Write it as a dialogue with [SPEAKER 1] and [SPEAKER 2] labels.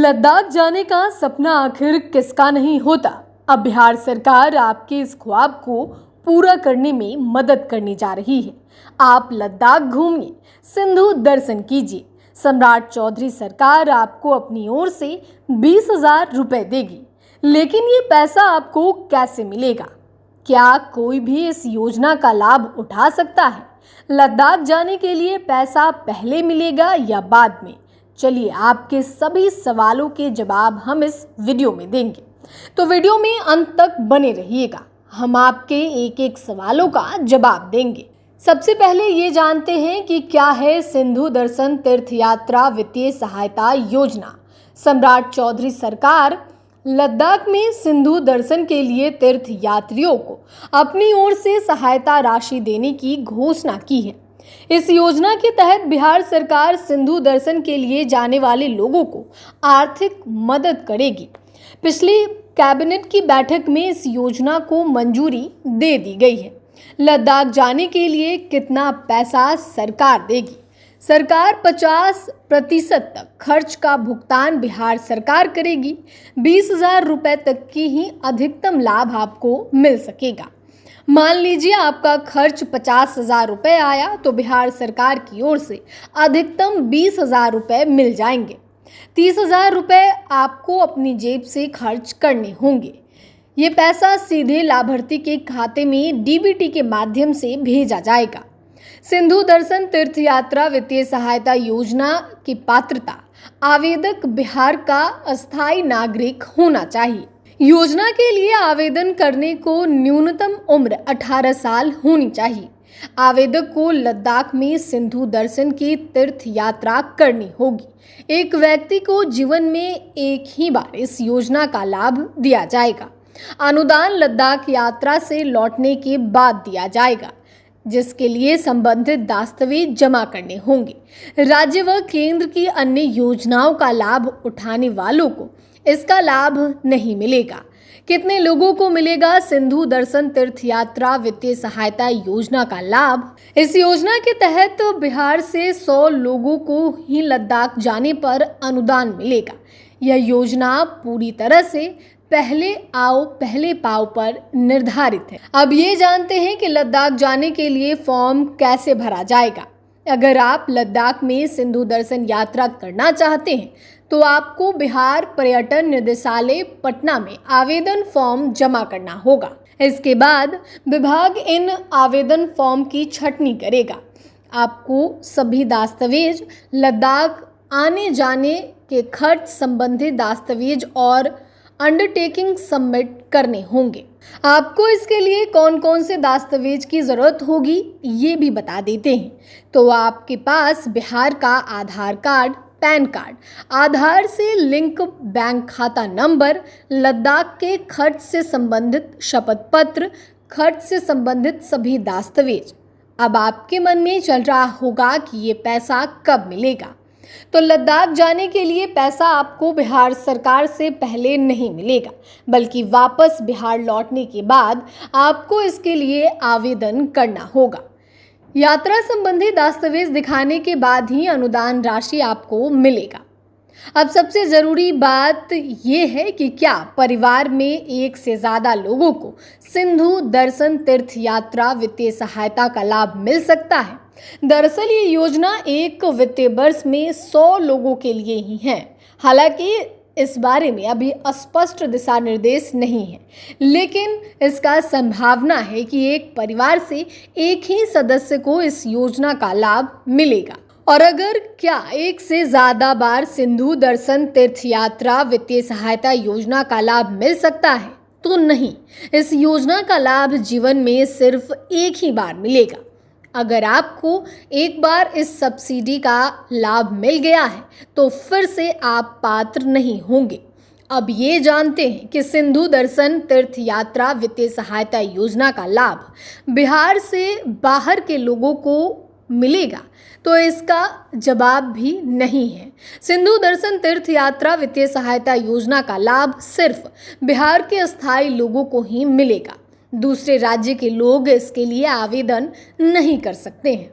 [SPEAKER 1] लद्दाख जाने का सपना आखिर किसका नहीं होता। अब बिहार सरकार आपके इस ख्वाब को पूरा करने में मदद करने जा रही है। आप लद्दाख घूमिए, सिंधु दर्शन कीजिए। सम्राट चौधरी सरकार आपको अपनी ओर से 20,000 रुपए देगी। लेकिन ये पैसा आपको कैसे मिलेगा? क्या कोई भी इस योजना का लाभ उठा सकता है? लद्दाख जाने के लिए पैसा पहले मिलेगा या बाद में? चलिए आपके सभी सवालों के जवाब हम इस वीडियो में देंगे, तो वीडियो में अंत तक बने रहिएगा। हम आपके एक एक सवालों का जवाब देंगे। सबसे पहले ये जानते हैं कि क्या है सिंधु दर्शन तीर्थ यात्रा वित्तीय सहायता योजना। सम्राट चौधरी सरकार लद्दाख में सिंधु दर्शन के लिए तीर्थ यात्रियों को अपनी ओर से सहायता राशि देने की घोषणा की है। इस योजना के तहत बिहार सरकार सिंधु दर्शन के लिए जाने वाले लोगों को आर्थिक मदद करेगी। पिछली कैबिनेट की बैठक में इस योजना को मंजूरी दे दी गई है। लद्दाख जाने के लिए कितना पैसा सरकार देगी? सरकार 50% तक खर्च का भुगतान बिहार सरकार करेगी। 20,000 रुपए तक की ही अधिकतम लाभ आपको मिल सकेगा। मान लीजिए आपका खर्च 50,000 रुपए आया तो बिहार सरकार की ओर से अधिकतम 20,000 रुपए मिल जाएंगे। 30,000 रुपए आपको अपनी जेब से खर्च करने होंगे। ये पैसा सीधे लाभार्थी के खाते में डीबीटी के माध्यम से भेजा जाएगा। सिंधु दर्शन तीर्थ यात्रा वित्तीय सहायता योजना की पात्रता: आवेदक बिहार का अस्थायी नागरिक होना चाहिए। योजना के लिए आवेदन करने को न्यूनतम उम्र 18 साल होनी चाहिए। आवेदक को लद्दाख में सिंधु दर्शन की तीर्थ यात्रा करनी होगी। एक व्यक्ति को जीवन में एक ही बार इस योजना का लाभ दिया जाएगा। अनुदान लद्दाख यात्रा से लौटने के बाद दिया जाएगा, जिसके लिए संबंधित दस्तावेज जमा करने होंगे। राज्य व केंद्र की अन्य योजनाओं का लाभ उठाने वालों को इसका लाभ नहीं मिलेगा। कितने लोगों को मिलेगा सिंधु दर्शन तीर्थ यात्रा वित्तीय सहायता योजना का लाभ? इस योजना के तहत बिहार से 100 लोगों को ही लद्दाख जाने पर अनुदान मिलेगा। यह योजना पूरी तरह से पहले आओ पहले पाओ पर निर्धारित है। अब ये जानते हैं कि लद्दाख जाने के लिए फॉर्म कैसे भरा जाएगा। अगर आप लद्दाख में सिंधु दर्शन यात्रा करना चाहते हैं तो आपको बिहार पर्यटन निदेशालय पटना में आवेदन फॉर्म जमा करना होगा। इसके बाद विभाग इन आवेदन फॉर्म की छंटनी करेगा। आपको सभी दस्तावेज, लद्दाख आने जाने के खर्च संबंधी दस्तावेज और अंडरटेकिंग सबमिट करने होंगे। आपको इसके लिए कौन कौन से दस्तावेज की ज़रूरत होगी ये भी बता देते हैं। तो आपके पास बिहार का आधार कार्ड, पैन कार्ड, आधार से लिंक बैंक खाता नंबर, लद्दाख के खर्च से संबंधित शपथ पत्र, खर्च से संबंधित सभी दस्तावेज। अब आपके मन में चल रहा होगा कि ये पैसा कब मिलेगा। तो लद्दाख जाने के लिए पैसा आपको बिहार सरकार से पहले नहीं मिलेगा, बल्कि वापस बिहार लौटने के बाद आपको इसके लिए आवेदन करना होगा। यात्रा संबंधी दस्तावेज दिखाने के बाद ही अनुदान राशि आपको मिलेगा। अब सबसे ज़रूरी बात यह है कि क्या परिवार में एक से ज़्यादा लोगों को सिंधु दर्शन तीर्थ यात्रा वित्तीय सहायता का लाभ मिल सकता है? दरअसल ये योजना एक वित्तीय वर्ष में 100 लोगों के लिए ही है। हालांकि इस बारे में अभी स्पष्ट दिशा निर्देश नहीं है, लेकिन इसका संभावना है कि एक परिवार से एक ही सदस्य को इस योजना का लाभ मिलेगा। और अगर क्या एक से ज़्यादा बार सिंधु दर्शन तीर्थ यात्रा वित्तीय सहायता योजना का लाभ मिल सकता है? तो नहीं, इस योजना का लाभ जीवन में सिर्फ एक ही बार मिलेगा। अगर आपको एक बार इस सब्सिडी का लाभ मिल गया है तो फिर से आप पात्र नहीं होंगे। अब ये जानते हैं कि सिंधु दर्शन तीर्थ यात्रा वित्तीय सहायता योजना का लाभ बिहार से बाहर के लोगों को मिलेगा, तो इसका जवाब भी नहीं है। सिंधु दर्शन तीर्थ यात्रा वित्तीय सहायता योजना का लाभ सिर्फ बिहार के अस्थायी लोगों को ही मिलेगा। दूसरे राज्य के लोग इसके लिए आवेदन नहीं कर सकते हैं।